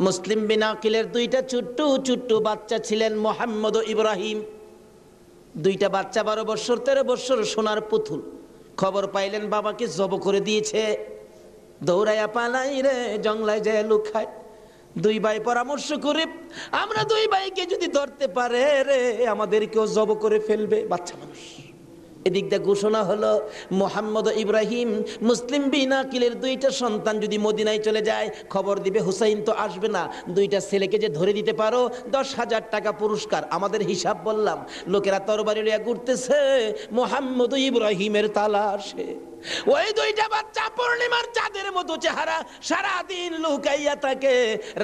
মুসলিম বিন আকিলের দুইটা ছোট্ট ছোট্ট বাচ্চা ছিলেন, মোহাম্মদ ও ইব্রাহিম। দুইটা বাচ্চা 12 বছর 13 বছর, সোনার পুতুল। খবর পাইলেন বাবাকে জব করে দিয়েছে। দৌড়াইয়া পালাই রে, জঙ্গলায় যায় লুকায়। দুই ভাই পরামর্শ করে, আমরা দুই ভাইকে যদি ধরতে পারে রে, আমাদেরকেও জব করে ফেলবে, বাচ্চা মানুষ। এদিক দিয়ে ঘোষণা হলো, মোহাম্মদ ও ইব্রাহিম মুসলিম বিন আকিলের দুইটা সন্তান যদি মদিনায় চলে যায়, খবর দিবে হুসাইন তো আসবে না, দুইটা ছেলেকে যে ধরে দিতে পারো 10,000 টাকা পুরস্কার। আমাদের হিসাব বললাম, লোকেরা তরবারি লইয়া ঘুরতেছে মোহাম্মদ ও ইব্রাহিমের তালাশে। ওই দুইটা বাচ্চা পূর্ণিমার চাঁদের মতো চেহারা, সারাদিন লুকাইয়া থাকে।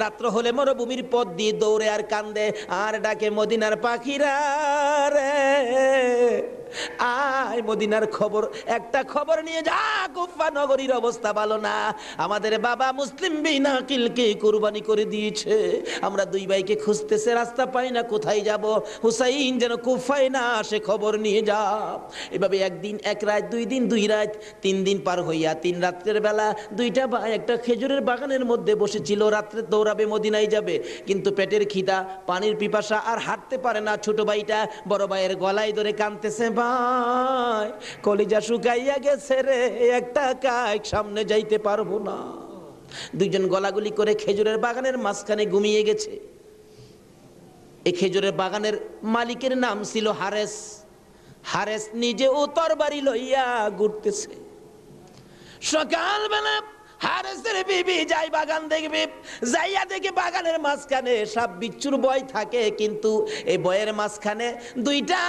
রাত্র হলে মরুভূমির পথ দিয়ে দৌড়ে আর কান্দে আর ডাকে, মদিনার পাখিরা রে আয়, মদিনার খবর, একটা খবর নিয়ে যা, কুফা নগরীর অবস্থা ভালো না, আমাদের বাবা মুসলিম বিন আকিলকে কুরবানি করে দিয়েছে। আমরা দুই ভাইকে খুঁজতেছে, রাস্তা পাই না, কোথায় যাব? হুসাইন যেন কুফায় না আসে, খবর নিয়ে যা। এভাবে একদিন এক রাত, 2 দিন 2 রাত, 3 দিন পার হইয়া 3 রাত্রের বেলা দুইটা ভাই একটা খেজুরের বাগানের মধ্যে বসেছিল। রাত্রে দৌড়াবে, মদিনায় যাবে, কিন্তু পেটের খিদা, পানির পিপাসা, আর হাঁটতে পারে না। ছোট ভাইটা বড় ভাইয়ের গলায় ধরে কাঁদতেছে, ভাই কলিজা শুকাইয়া গেছে রে, একটা কাক সামনে যাইতে পারবো না। দুইজন গলাগুলি করে খেজুরের বাগানের মাঝখানে ঘুমিয়ে গেছে। এই খেজুরের বাগানের মালিকের নাম ছিল হারেস। হারেস নিজে ও তরবারি লইয়া ঘুরতেছে। সকালবেলা হারেসের বিবি যাই বাগান দেখবে, যাইয়া দেখে বাগানের মাঝখানে সাপ বিচ্ছুর ভয় থাকে, কিন্তু এই বয়ের মাঝখানে দুইটা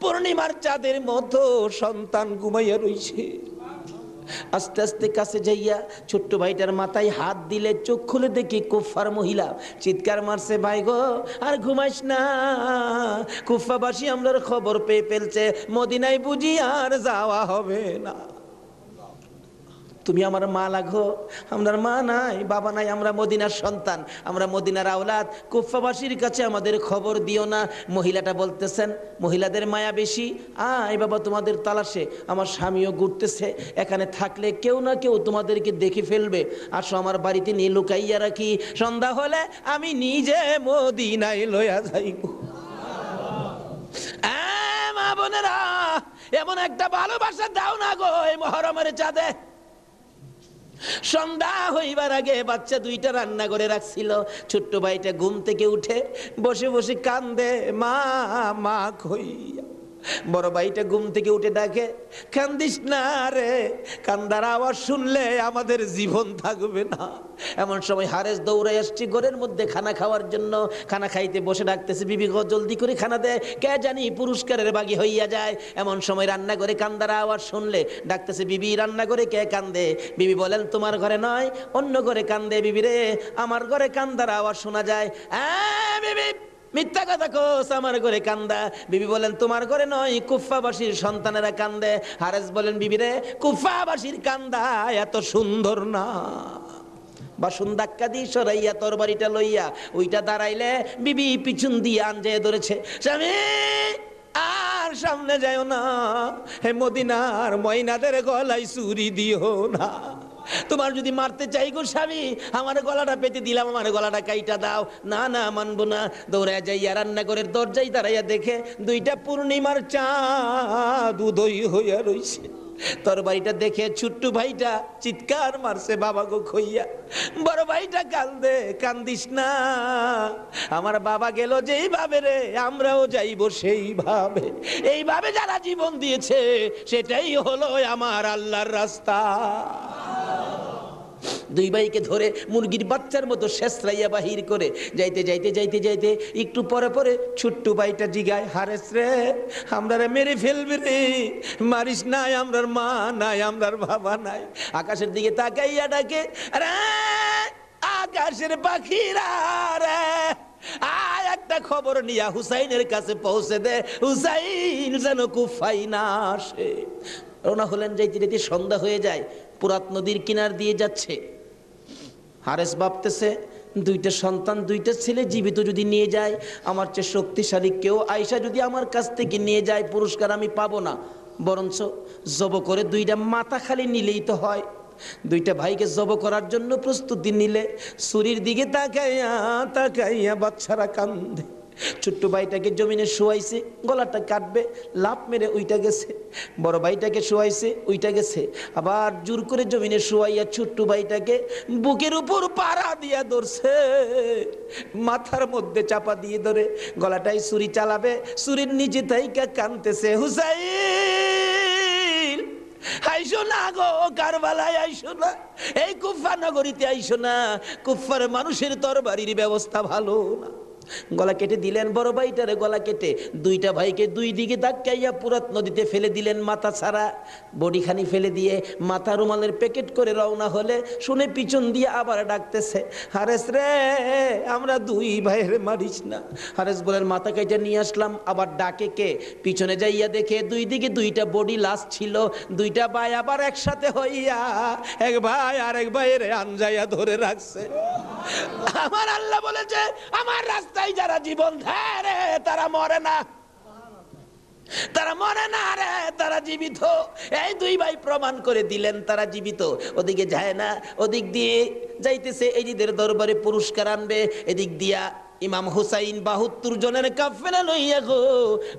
পূর্ণিমার চাঁদের মতো সন্তান ঘুমাইয়া রইছে। আস্তে আস্তে কাছে যাইয়া ছোট্ট ভাইটার মাথায় হাত দিলে, চোখ খুলে দেখি কুফার মহিলা। চিৎকার মারছে, ভাই গো আর ঘুমাইস না, কুফাবাসী আমরার খবর পেয়ে ফেলছে, মদিনায় বুঝি আর যাওয়া হবে না। তুমি আমার মা লাগো, আমার মা নাই, বাবা নাই, আমরা মদিনার সন্তান, আমরা মদিনার আওলাদ, কুফাবাসীর কাছে আমাদের খবর দিও না। মহিলাটা বলতেছেন, মহিলাদের মায়া বেশি, আয় বাবা তোমাদের তালাশে, আমার স্বামীও ঘুরতেছে, এখানে থাকলে কেউ না কেউ তোমাদেরকে দেখে ফেলবে, আসো আমার বাড়িতে নিয়ে লুকাইয়া রাখি, সন্ধ্যা হলে আমি নিজে মদিনায় লইয়া যাইব। মা বোনেরা, এমন একটা ভালোবাসা দাও না গো এই মহরমের চাঁদে। সন্ধ্যা হইবার আগে বাচ্চা দুইটা রান্না করে রাখছিল। ছোট্ট ভাইটা ঘুম থেকে উঠে বসে বসে কান্দে, মা মা কইয়া। বড় ভাইটা ঘুম থেকে উঠে ডাকে, কান্দিস না রে, কান্দার আওয়াজ শুনলে আমাদের জীবন থাকবে না। এমন সময় হারেস দৌড়ে আসছে ঘরের মধ্যে খানা খাওয়ার জন্য। খানা খাইতে বসে ডাকতেছে, বিবি গো জলদি করে খানা দে, কে জানি পুরস্কারের বাগি হইয়া যায়। এমন সময় রান্না করে কান্দার আওয়াজ শুনলে ডাকতেছে, বিবি রান্না করে কে কান্দে? বিবি বলেন, তোমার ঘরে নয়, অন্য ঘরে কান্দে। বিবি রে, আমার ঘরে কান্দার আওয়াজ শোনা যায়। বিবি মিথ্যা কথা কোস, আমার ঘরে কান্দা। বিবি বলেন, তোমার ঘরে নয়, কুফাবাসীর সন্তানেরা কান্দে। হারেস বলেন, বিবি রে, কুফাবাসীর কান্দা এত সুন্দর না। বাসন ধাক্কা দিয়ে সরাইয়া তরবারিটা লইয়া ওইটা দাঁড়াইলে বিবি পিছন দিয়ে আনজে ধরেছে, স্বামী আর সামনে যাও না, হে মদিনার ময়নাদের গলায় চুরি দিও না। তোমার যদি মারতে চাই গো স্বামী, আমার গলাটা পেতে দিলাম, আমার গলাটা কাইটা দাও। না না, মানবো না। দৌড়ায় যাইয়া রান্নাঘরের দরজায় দাঁড়াইয়া দেখে দুইটা পূর্ণিমার চাঁদ উদয় হইয়া রইছে। তরবারিটা দেখে ছোট্ট ভাইটা চিৎকার মারছে, বাবা গো খইয়া। বড় ভাইটা কান্দে, কান্দিস না, আমার বাবা গেল যেইভাবে রে, আমরাও যাইব সেইভাবে। এইভাবে যারা জীবন দিয়েছে সেটাই হলো আমার আল্লাহর রাস্তা। দুই ভাইকে ধরে মুরগির বাচ্চার মতো শেষরাইয়া বাহির করে যাইতে যাইতে যাইতে যাইতে একটু পরে পরে ছোট্ট ভাইটা জিগায়, হারেস রে, আমরা মেরে ফেলবে রে, মারিস নাই, আমরার মা নাই, আমরার বাবা নাই। আকাশের দিকে তাকাইয়া ডাকে, রে আকাশের পাখিরা রে, আর একটা খবর নিয়া হুসাইনের কাছে পৌঁছে দে, হুসাইন যেন কুফায় না আসে। রওনা হলেন, যাইতে যাইতে সন্ধ্যা হয়ে যায়। পুরাত নদীর কিনার দিয়ে যাচ্ছে। হারেস ভাবতেছে, দুইটা সন্তান, দুইটা ছেলে জীবিত যদি নিয়ে যায়, আমার চেয়ে শক্তিশালী কেউ আয়সা যদি আমার কাছ থেকে নিয়ে যায়, পুরস্কার আমি পাবো না, বরঞ্চ জব করে দুইটা মাথা খালি নিলেই তো হয়। দুইটা ভাইকে জব করার জন্য প্রস্তুতি নিলে ছুরির দিকে তাকাইয়া তাকাইয়া বাচ্চারা কান্দে। ছোট্ট ভাইটাকে জমিনে শোয়াইছে, গলাটা কাটবে, লাফ মেরে উইটা গেছে। বড় ভাইটাকে শোয়াইছে, উইটা গেছে। আবার জোর করে জমিনে শোয়াইয়া ছোট্ট ভাইটাকে বুকের উপর পাড়া দিয়া ধরছে, মাথার মধ্যে চাপা দিয়ে ধরে গলাটাই ছুরি চালাবে, ছুরির নিচে থাইকা কাঁদতেছে, হুসাইন আইসো না গো, কারবালায় আইসো না, এই কুফা নগরীতে আইসো না, কুফার মানুষের তরবারির ব্যবস্থা ভালো না। গলা কেটে দিলেন বড় ভাইটারে, গলা কেটে দুইটা ভাইকে দুই দিকে ধাক্কাইয়া পুরাত নদীতে ফেলে দিলেন, মাথা ছাড়া বডিখানি ফেলে দিয়ে মাথা রুমালের প্যাকেট করে রওনা হলে শুনে পিছন দিয়ে আবার ডাকতেছে, হারেস রে আমরা দুই ভাইয়ের মারিস না। হারেস বলেন মাথা কেটে নিয়ে আসলাম। আবার ডাকে কে? পিছনে যাইয়া দেখে দুই দিকে দুইটা বডি লাশ ছিল। দুইটা ভাই আবার একসাথে হইয়া এক ভাই আর এক ভাইয়ের আনজাইয়া ধরে রাখছে। আমার আল্লাহ বলেছে আমার রাস্তায় যারা জীবন দেয় রে তারা মরে না, তারা মরে না রে, তারা জীবিত। এই দুই ভাই প্রমাণ করে দিলেন তারা জীবিত। ওদিকে যায় না, ওদিক দিয়ে যাইতেছে এজিদের দরবারে পুরস্কার আনবে। এদিক দিয়া ইমাম হুসাইন ৭২ জনের কাফেলা লইয়া গো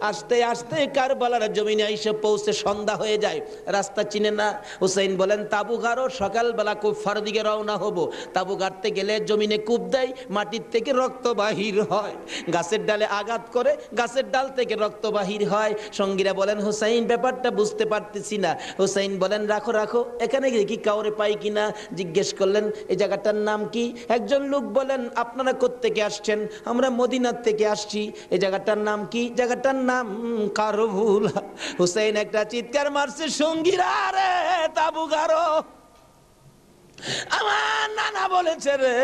আস্তে আস্তে কারবালার জমিনে এসে পৌঁছে সন্ধ্যা হয়ে যায়। রাস্তা চিনে না। হুসাইন বলেন তাবু গাড়ো, সকালবেলা কুফার দিকে রওনা হব। তাবু গাড়তে গেলে জমিনে কূপ দেয়, মাটির থেকে রক্ত বাহির হয়। গাছের ডালে আঘাত করে, গাছের ডাল থেকে রক্ত বাহির হয়। সঙ্গীরা বলেন হুসাইন ব্যাপারটা বুঝতে পারতেছি না। হুসাইন বলেন রাখো রাখো, এখানে কি কাউরে পাই কিনা জিজ্ঞেস করলেন এই জায়গাটার নাম কি। একজন লোক বলেন আপনারা কোত্থেকে আসছেন? আমরা মদিনার থেকে আসছি। এই জায়গাটার নাম কি? জায়গাটার নাম কারবুলা। হুসাইন একটা চিৎকার মারছে, সঙ্গীরা রে তাবু গাড়ো। আমার নানা বলেছে রে,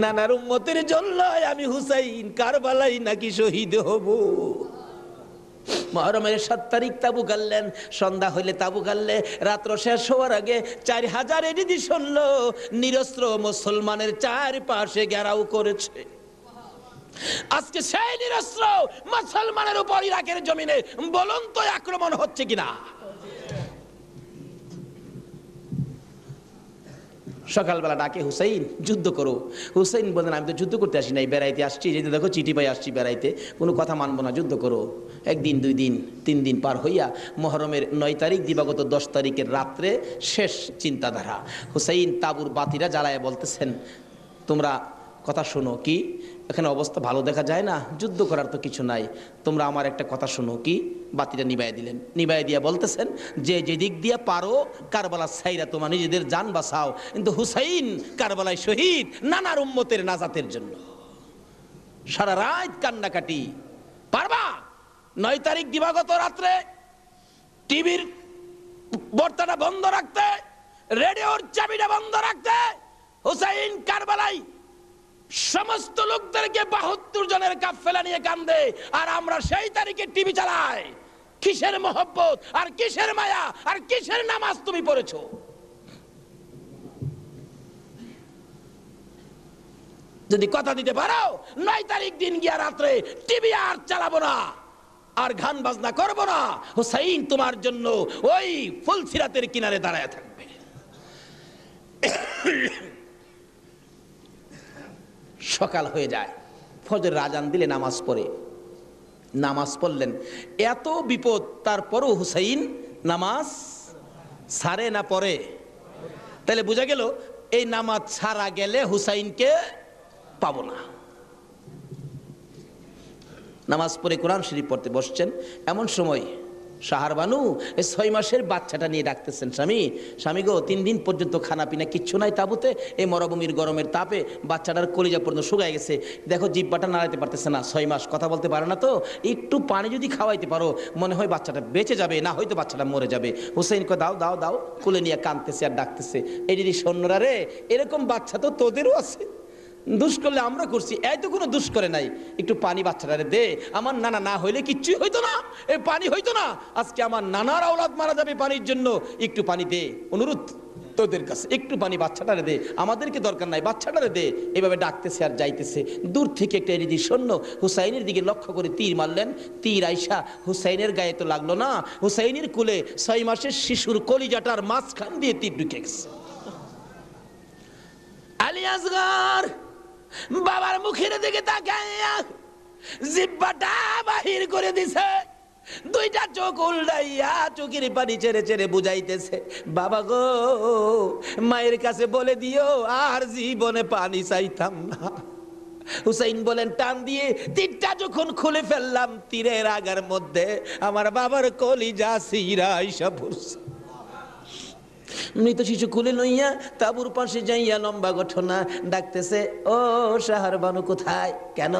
নানার উম্মতের জন্য আমি হুসাইন কারবালাই নাকি শহীদ হব। মুহররমের ৭ তারিখ তাবু গাড়লেন। সন্ধ্যা হইলে তাবু গাড়লে রাত্র শেষ হওয়ার আগে ৪,০০০ এডিদি শুনল নিরস্ত্র মুসলমানের চারপাশে ঘেরাও করেছে। আজকে সেই নিরস্ত্র মুসলমানের উপর ইরাকের জমিনে বলুন তো আক্রমণ হচ্ছে কিনা? সকালবেলা ডাকে হুসাইন যুদ্ধ করো। হুসাইন বলেন আমি তো যুদ্ধ করতে আসি নাই, বেড়াইতে আসছি। যেতে দেখো চিঠি পাই আসছি বেড়াইতে, কোনো কথা মানবো না, যুদ্ধ করো। একদিন ২ দিন ৩ দিন পার হইয়া মুহররমের ৯ তারিখ দিবাগত ১০ তারিখের রাত্রে শেষ চিন্তাধারা। হুসাইন তাবুর বাতিরা জ্বালায় বলতেছেন তোমরা কথা শোনো। কি এখানে অবস্থা ভালো দেখা যায় না, যুদ্ধ করার তো কিছু নাই, তোমরা আমার একটা কথা শোনো। কি? বাতিটা নিবাই দিলেন। নিবাই দিয়া বলতেছেন যে যেদিক দিয়া পারো কারবালা ছাইরা তোমার নিজেদের জান বাঁচাও, কিন্তু হুসাইন কারবালায় শহীদ নানার উম্মতের নাজাতের জন্য। সারা রাত কান্নাকাটি। পারবা? ৯ তারিখ দিবাগত রাত্রে টিভির বর্তাটা বন্ধ রাখতে, রেডিওর চাবিটা বন্ধ রাখতে। হুসাইন কারবালায় সমস্ত লোকদেরকে ৭২ জনের কাফেলা নিয়ে কান্দে, আর আমরা সেই তারিখে টিভি চালাই। কিসের মহব্বত আর কিসের মায়া আর কিসের নামাজ তুমি পড়েছো? যদি কথা দিতে পারো ৯ তারিখ দিন গিয়া রাত্রে টিভি আর চালাবো না, আর গান বাজনা করবো না, হুসাইন তোমার জন্য ওই ফুলসিরাতের কিনারে দাঁড়ায় থাকবে। সকাল হয়ে যায়, ফজরের আজান দিলে নামাজ পড়ে। নামাজ পড়লেন, এত বিপদ তারপরও হুসাইন নামাজ ছাড়ে না পড়ে। তাহলে বোঝা গেল এই নামাজ ছাড়া গেলে হুসাইনকে পাবো না। নামাজ পড়ে কোরআন শরীফ পড়তে বসছেন, এমন সময় সাহার বানু এই ৬ মাসের বাচ্চাটা নিয়ে ডাকতেছেন, স্বামী স্বামী গো ৩ দিন পর্যন্ত খানা পিনা কিচ্ছু নাই তাবুতে, এই মরুভূমির গরমের তাপে বাচ্চাটার কলিজা পর্যন্ত শুকায় গেছে, দেখো জিহ্বাটা নাড়াইতে পারতেছে না, ৬ মাস কথা বলতে পারে না, তো একটু পানি যদি খাওয়াইতে পারো মনে হয় বাচ্চাটা বেঁচে যাবে, না হয়তো বাচ্চাটা মরে যাবে। হুসাইনকে দাও দাও দাও, কোলে নিয়ে কাঁদতেছে আর ডাকতেছে, এই যদি সৈন্যরা রে এরকম বাচ্চা তো তোদেরও আছে, দুষ করলে আমরা করছি, এই তো কোনো দুষ করে নাই, একটু পানি বাচ্চাটারে দে, আমার নানা না হইলে কিচ্ছুই হইতো না, এই পানি হইতো না, আজকে আমার নানার আওলাদ মারা যাবে পানির জন্য, একটু পানি দে, অনুরোধ তোদের কাছে একটু পানি বাচ্চাটারে দে, আমাদেরকে দরকার নাই, বাচ্চাটারে দে। এভাবে ডাকতেছে আর যাইতেছে। দূর থেকে একটা এরিদি সৈন্য হুসাইনের দিকে লক্ষ্য করে তীর মারলেন, তীর আইসা হুসাইনের গায়ে তো লাগলো না, হুসাইনের কুলে ৬ মাসের শিশুর কলিজাটার মাঝখান দিয়ে তীর ঢুকে গেছে। আলী আসগর বাবার মুখের দিকে তাকাইয়া জিহ্বাটা বাহির করে দিছে, দুইটা চোখ উল্টাইয়া চোখের পানি ছেড়ে ছেড়ে বুঝাইতেছে, বাবা গো মায়ের কাছে বলে দিও আর জীবনে পানি চাইতাম না। হুসাইন বলেন, টান দিয়ে তীরটা যখন খুলে ফেললাম, তীরের আগার মধ্যে আমার বাবার কলিজা সিরা আইসা পড়ছে। মৃত শিশু কুলে লইয়া তাবুর পাশে যাইয়া লম্বা ঘটনা ডাকতেছে, ও শাহর বানু কোথায়? কেন?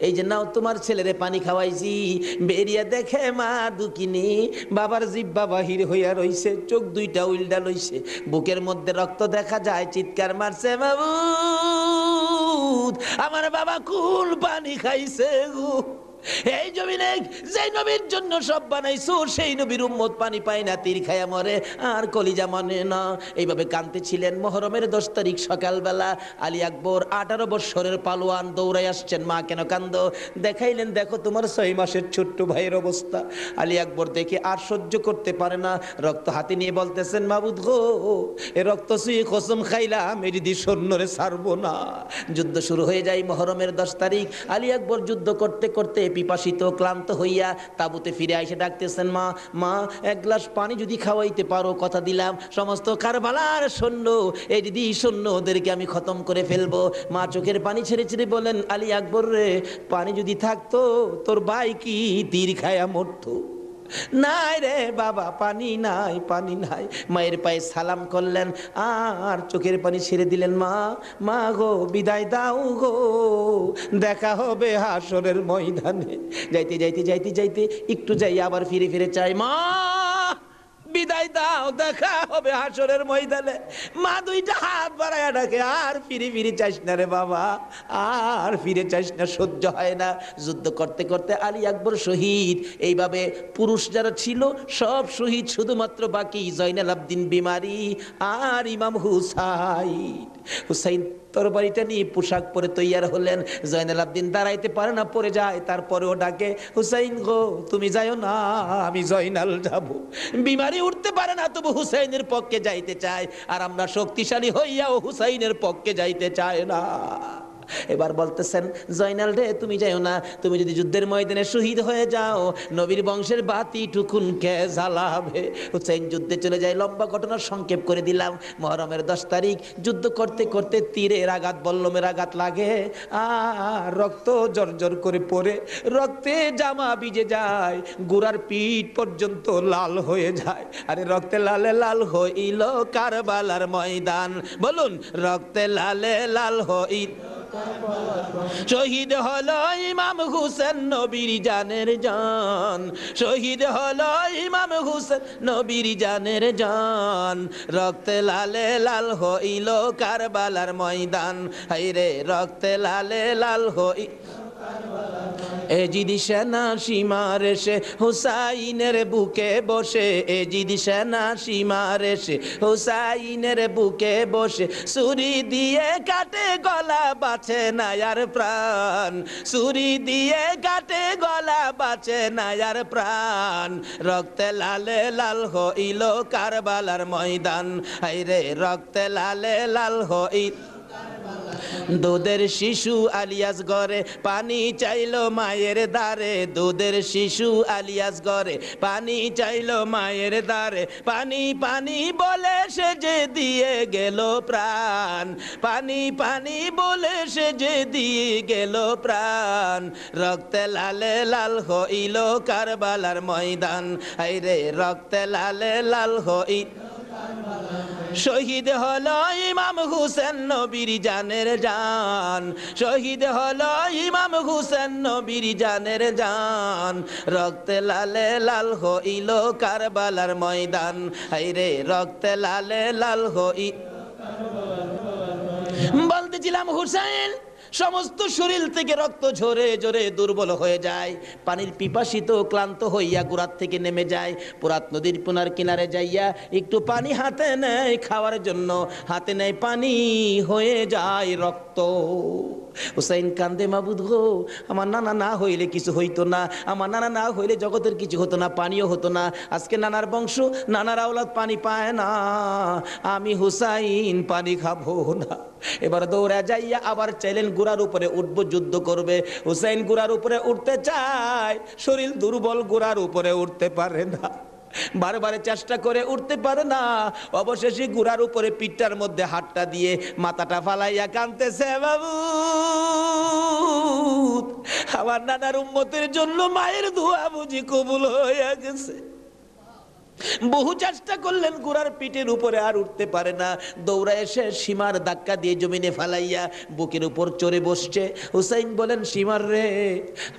এই যে নাও তোমার ছেলেরে পানি খাওয়াইছি। বেরিয়া দেখে মা দুকিনি বাবার জিহ্বা বাহির হইয়া রইছে, চোখ দুইটা উল্টা লইছে, বুকের মধ্যে রক্ত দেখা যায়, চিৎকার মারছে, মাবুদ আমার বাবা কুল পানি খাইছে গো। এই জমিনে যে নবীর জন্য সব বানাইছো সেই নবীর উম্মত পানি পায় না, তীর খায়া মরে আর কলিজা মানে না। এইভাবে কাঁদতেছিলেন। মুহররমের 10 তারিখ সকালবেলা আলী আকবর 18 বছরের পালোয়ান দৌড়াই আসছেন। মা কেন কান্দো? দেখাইলেন, দেখো তোমার 6 মাসের ছোট্ট ভাইয়ের অবস্থা। আলী আকবর দেখে আর সহ্য করতে পারে না, রক্ত হাতে নিয়ে বলতেছেন, মাবুদ গো এ রক্ত ছুঁয়ে কসম খাইলাম এর দি সৈন্যরে ছাড়বো না। যুদ্ধ শুরু হয়ে যায় মুহররমের 10 তারিখ। আলী আকবর যুদ্ধ করতে করতে পিপাসিত ক্লান্ত হইয়া তাবুতে ফিরে এসে ডাকতেছেন, মা মা এক গ্লাস পানি যদি খাওয়াইতে পারো, কথা দিলাম সমস্ত কারবালার সৈন্য এই দিদি সৈন্য ওদেরকে আমি খতম করে ফেলবো। মা চোখের পানি ছেড়ে ছেড়ে বলেন, আলী আকবর রে, পানি যদি থাকতো তোর ভাই কি তীর খায়া মরতো? নাই রে বাবা, পানি নাই, পানি নাই। মায়ের পায়ে সালাম করলেন আর চোখের পানি ছেড়ে দিলেন। মা মা গো বিদায় দাও গো, দেখা হবে হাসরের ময়দানে। যাইতে যাইতে যাইতে যাইতে একটু যাই আবার ফিরে ফিরে চাই, মা বিদায় দাও, দেখা হবে হাসরের ময়দানে। মা দুইটা হাত বাড়ায়া ডাকে, আর ফিরে ফিরে চাইস না রে বাবা, আর ফিরে চাইস না, সহ্য হয় না। যুদ্ধ করতে করতে আলী আকবর শহীদ। এইভাবে পুরুষ যারা ছিল সব শহীদ, শুধুমাত্র বাকি জয়নাল আবদিন বিমারি আর ইমাম হুসাইন। হুসাইন তরবারিটা নিয়ে পোশাক পরে তৈয়ার হলেন। জয়নাল আবদিন দাঁড়াইতে পরে না, পড়ে যায়, তারপরেও ডাকে, হুসাইন গো তুমি যাইও না, আমি জয়নাল যাব। বিমারি উঠতে পারে না, তবু হুসাইনের পক্ষে যাইতে চায়, আর আমরা শক্তিশালী হইয়াও হুসাইনের পক্ষে যাইতে চায় না। এবার বলতেছেন, জয়নাল রে তুমি যাইও না, তুমি যদি যুদ্ধের ময়দানে শহীদ হয়ে যাও নবীর বংশের বাতি টুকুন কে জ্বালাবে। হুসাইন যুদ্ধে চলে যায়। লম্বা ঘটনা সংক্ষেপ করে দিলাম। মুহররমের 10 তারিখ যুদ্ধ করতে করতে তীরের আঘাত বল্লমের আঘাত লাগে আর রক্ত জর্জর করে পড়ে, রক্তে জামা ভিজে যায়, গোড়ার পিঠ পর্যন্ত লাল হয়ে যায়। আরে রক্তে লালে লাল হইল কারবালার ময়দান, বলুন রক্তে লালে লাল হইল। শহীদ হলো ইমাম হুসেন নবীর জানের জান, শহীদ হলো ইমাম হুসেন নবীর জানের জান। রক্তে লালে লাল হইল কারবালার ময়দান, হায়রে রক্তে লালে লাল হই। এজিদি সেনা সীমার এসে হুসাইনের বুকে বসে, এজিদি সেনা সীমার এসে হুসাইনের বুকে বসে, ছুরি দিয়ে কাটে গলা বাঁচে না আর প্রাণ, ছুরি দিয়ে কাটে গলা বাঁচে না আর প্রাণ। রক্তে লালে লাল হইল কারবালার ময়দান, হায়রে রক্তে লালে লাল হইল। দুধের শিশু আলিয়াস ঘরে পানি চাইলো মায়ের দ্বারে, দুধের শিশু আলিয়াস ঘরে পানি চাইলো মায়ের দ্বারে, পানি পানি বলে সে যে দিয়ে গেল প্রাণ, পানি পানি বলে সে যে দিয়ে গেল প্রাণ। রক্তে লালে লাল হইল কারবালার ময়দান, হায়রে রক্তে লালে লাল হইল। শহীদ হলো ইমাম হুসেন নবীর জানের জান, শহীদ হলো ইমাম হুসেন নবীর জানের জান। রক্তে লালে লাল হইল কারবালার ময়দান, হায়রে রক্তে লালে লাল হই। বলতেছিলাম হুসেন সমস্ত শরীর থেকে রক্ত ঝরে ঝরে দুর্বল হয়ে যায়, পানির পিপাসিত ক্লান্ত হইয়া গুড়ার থেকে নেমে যায়, পুরাত নদীর পুনার কিনারে যাইয়া একটু পানি হাতে নেয় খাওয়ার জন্য, হাতে নেয় পানি হয়ে যায় রক্ত। হুসাইন কান্দে, মাবুদ গো, আমার নানা না হইলে কিছু হইতো না, আমার নানা না হইলে জগতের কিছু হতো না, পানিও হতো না। আজকে নানার বংশ, নানার আওলাদ পানি পায় না, আমি হুসাইন পানি খাবো না। এবার দৌড়া যাইয়া আবার চাইলেন গুড়ার উপরে উঠবো, যুদ্ধ করবে। হুসাইন গুড়ার উপরে উঠতে চায়, শরীর দুর্বল, গুড়ার উপরে উঠতে পারে না, বারবার চেষ্টা করে উঠতে পারে না। অবশেষে গুড়ার উপরে পিঠটার মধ্যে হাতটা দিয়ে মাথাটা ফালাইয়া কাঁদতেছে, বাবু আমার নানার উম্মতের জন্য মায়ের দোয়া বুঝি কবুল হয়ে গেছে। বহু চেষ্টা করলেন, গুড়ার পিঠের উপরে আর উঠতে পারে না। দৌড়া এসে সীমার ধাক্কা দিয়ে জমিনে ফালাইয়া বুকের উপর চড়ে বসছে। হুসাইন বলেন, সীমার রে,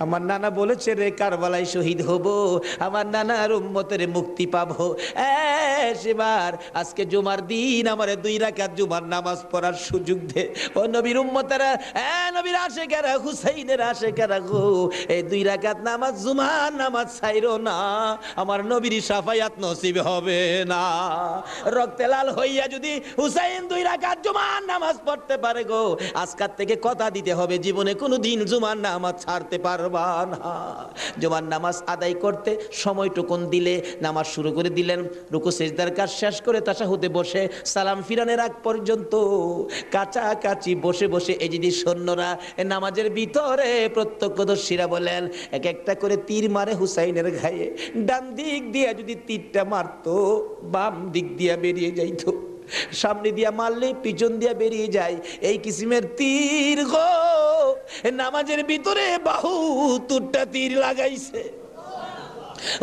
আমার নানা বলেছে রে কারবালায় শহীদ হব, আমার নানার উম্মতের মুক্তি পাবো। সীমার, আজকে জুমার দিন আমারে 2 রাকাত জুমার নামাজ পড়ার সুযোগ দে। ও নবীর উম্মতেরা, নবীর আশেকেরা, হুসাইনের আশেকেরা গো, এই 2 রাকাত নামাজ জুমার নামাজ ছাইরো না, আমার নবীর শাফায়াত নসিব হবে না। রক্তে লাল হইয়া যদি হুসাইন 2 রাকাত জুমার নামাজ পড়তে পারে গো, আজকাল থেকে কথা দিতে হবে, জীবনে কোনো দিন জুমার নামাজ ছাড়তে পারবা না। জুমার নামাজ আদায় করতে সময়টুকুন দিলে নামাজ শুরু করে দিলেন। রুকু সিজদার কাজ শেষ করে তাশাহুদে বসে সালাম ফিরানের আগ পর্যন্ত কাছাকাছি বসে বসে এই যদি সৈন্যরা নামাজের ভিতরে প্রত্যক্ষদর্শীরা বলেন, এক একটা করে তীর মারে হুসাইনের গায়ে। ডান দিক দিয়ে যদি তীরটা মারতো, বাম দিক দিয়া বেরিয়ে যাইতো, সামনে দিয়া মারলে পিছন দিয়া বেরিয়ে যায়। এই কিসিমের তীর গো, নামাজের ভিতরে 72টা তীর লাগাইছে।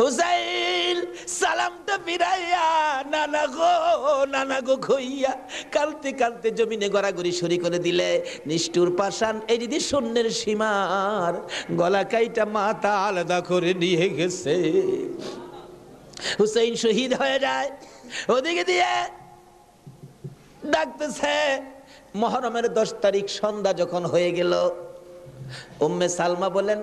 হুসাইন সালামটা ফিরাইয়া নানা গো কইয়া কালতে কালতে জমিনে গড়াগড়ি সরি করে দিলে। নিষ্ঠুর পাষাণ এই দিদি শূন্যের সীমার গলা কাইটা মাথা আলাদা করে নিয়ে গেছে। হুসাইন শহীদ হয়ে যায়। ওদিকে দিয়ে ডাকতেছে। মুহররমের 10 তারিখ সন্ধ্যা যখন হয়ে গেল, উম্মে সালমা বলেন,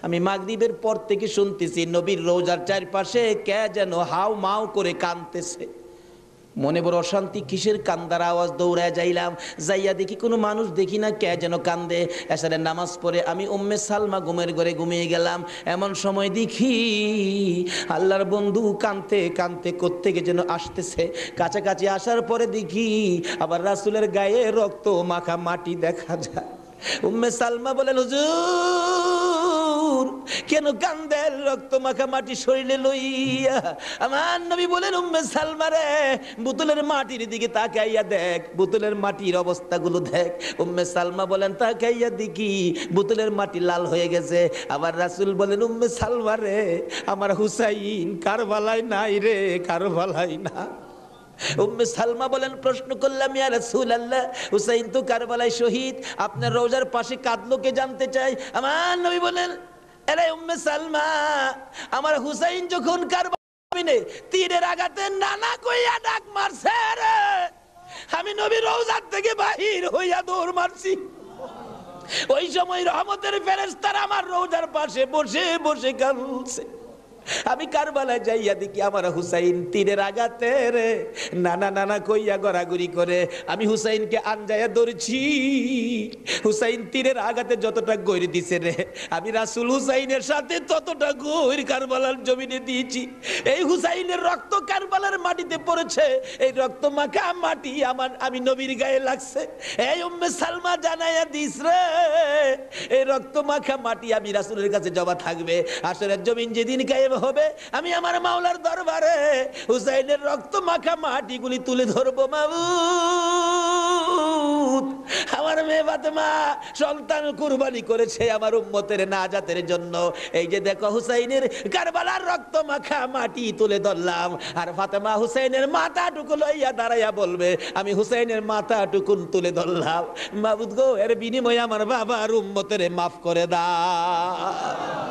আমি মাগরিবের পর থেকে শুনতেছি নবীর রওজার চারপাশে কে যেন হাউ মাউ করে কাঁদতেছে। মনে বড় অশান্তি, কিসের কান্দার আওয়াজ? দৌড়ায় যাইলাম, যাইয়া দেখি কোনো মানুষ দেখি না, কে যেন কান্দে। এসারের নামাজ পড়ে আমি উম্মে সালমা ঘুমের ঘরে ঘুমিয়ে গেলাম। এমন সময় দেখি আল্লাহর বন্ধু কাঁদতে কাঁদতে কোত্থেকে যেন আসতেছে। কাছাকাছি আসার পরে দেখি আবার রাসূলের গায়ে রক্ত মাখা মাটি দেখা যায়। উম্মে সালমা বলেন, হুজুর কেন কান্দেন রক্ত মাখা মাটি শরীরে লইয়া? আমার নবী বলেন, উম্মে সালমা রে, বোতলের মাটির দিকে তাকাইয়া দেখ, বোতলের মাটির অবস্থাগুলো দেখ। উম্মে সালমা বলেন, তাকাইয়া দেখি বোতলের মাটি লাল হয়ে গেছে। আবার রাসূল বলেন, উম্মে সালমা রে, আমার হুসাইন কারবালায় নাই রে, কারবালায় না। উম্মে সালমা বলেন, প্রশ্ন করলাম, ইয়া রাসূলুল্লাহ, হুসাইন তো কারবালায় শহীদ, আপনার রওজার পাশে কাঁদলো কে জানতে চাই। আমার নবী বলেন, আরে উম্মে সালমা, আমার হুসাইন যখন কারবালায় তীরের আঘাতে নানা কইয়া ডাক মারছে রে, আমি নবী রওজার থেকে বাহির হইয়া দৌড় মারছি। ওই সময় রহমতের ফেরেশতারা আমার রওজার পাশে বসে বসে কাঁদছে। আমি কারবালায় যাইয়া দেখি আমার হুসাইন তীরের আঘাতে রে নানা নানা কইয়া গড়াগড়ি করে। আমি হুসাইনকে আনজায়া ধরছি। হুসাইন তীরের আঘাতে যতটা গৈর দিছে রে, আমি রাসূল হুসাইনের সাথে ততটা গৈর কারবালার জমিনে দিয়েছি। এই হুসাইনের রক্ত কারবালার মাটিতে পড়েছে, এই রক্ত মাখা মাটি আমি নবীর গায়ে লাগছে। এই উম্মে সালমা জানাইয়া দিস রে, এই রক্ত মাখা মাটি আমি রাসূলের কাছে জমা থাকবে। আসরের জমিন যেদিন গায়েব হবে, আমি আমার মাওলার দরবারে হুসাইনের রক্ত মাখা মাটিগুলি তুলে ধরবো। মাবুদ, আমার মেয়ে ফাতেমা সন্তান কুরবানি করেছে আমার উম্মতের নাজাতের জন্য। এই যে দেখো হুসাইনের কারবালার রক্ত মাখা মাটি তুলে ধরলাম, আর ফাতেমা হুসাইনের মাথাটুকু লইয়া দাঁড়াইয়া বলবে, আমি হুসাইনের মাথাটুকু তুলে ধরলাম। মাবুদ গো, এর বিনিময়ে আমার বাবার উম্মতের মাফ করে দাও।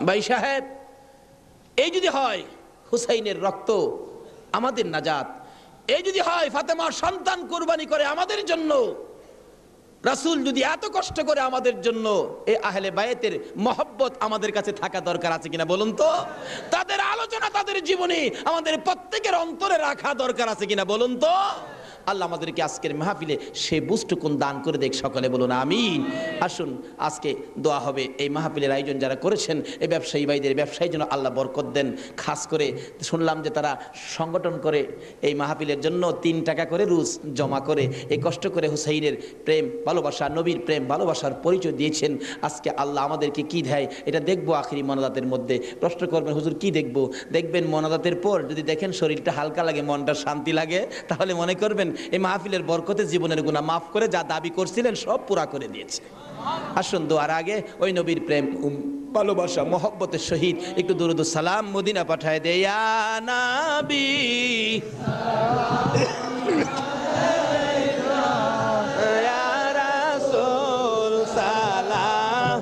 ভাই সাহেব, এই যদি হয় হুসাইনের রক্ত আমাদের নাজাত, এই যদি হয় ফাতেমার সন্তান কুরবানি করে আমাদের জন্য, রাসূল যদি এত কষ্ট করে আমাদের জন্য, এই আহলে বায়েতের মহব্বত আমাদের কাছে থাকা দরকার আছে কিনা বলুন তো? তাদের আলোচনা, তাদের জীবনী আমাদের প্রত্যেকের অন্তরে রাখা দরকার আছে কিনা বলুন তো? আল্লাহ আমাদেরকে আজকের মাহফিলে সে বুঝটুকুন দান করে দেখ, সকলে বলুন আমিন। আসুন আজকে দোয়া হবে। এই মাহফিলের আয়োজন যারা করেছেন, এই ব্যবসায়ী ভাইদের ব্যবসায়ীর জন্য আল্লাহ বরকত দেন। খাস করে শুনলাম যে তারা সংগঠন করে এই মাহফিলের জন্য 3 টাকা করে রুজ জমা করে এই কষ্ট করে হুসাইনের প্রেম ভালোবাসা, নবীর প্রেম ভালোবাসার পরিচয় দিয়েছেন। আজকে আল্লাহ আমাদেরকে কি দেয় এটা দেখবো আখিরি মোনাজাতের মধ্যে। প্রশ্ন করবেন হুজুর কি দেখবো? দেখবেন মোনাজাতের পর যদি দেখেন শরীরটা হালকা লাগে, মনটা শান্তি লাগে, তাহলে মনে করবেন এই মাহফিলের বরকতে জীবনের গুনাহ মাফ করে যা দাবি করছিলেন সব পুরা করে দিয়েছে। আসুন দোয়ার আগে ওই নবীর প্রেম ভালোবাসা মহব্বতের সহিত একটু দুরূদ ও সালাম মদিনা পাঠায় দে ইয়া নবী ইয়া রাসূল সালাম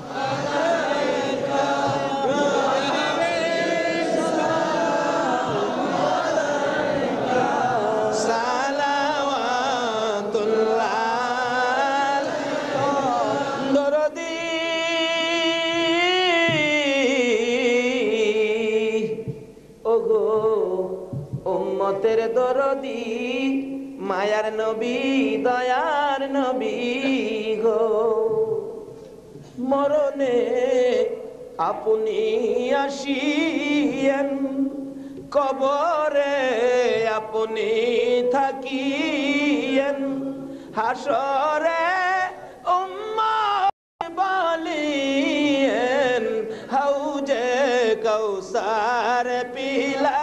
উম্মতের দরদি মায়ার নবী দয়ার নবী গো, মরণে আপনি আসিয়েন, কবরে আপনি থাকিয়েন, হাসরে উম্মত বলিয়েন, হাউজে কাউসার পিলা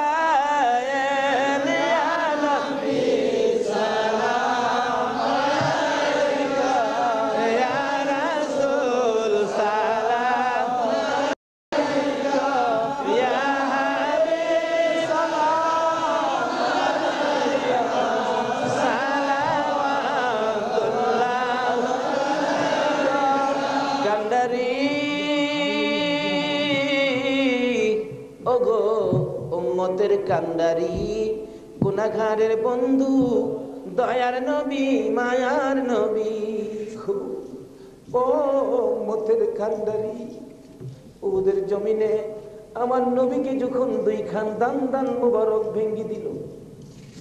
কান্ডারি গুনাহগারের বন্ধু দয়ার নবী মায়ার নবী, ও উম্মতের কান্ডারি, ওদের জমিনে আমার নবীকে যখন 2 খান দান দান মুবারক ভেঙ্গে দিল,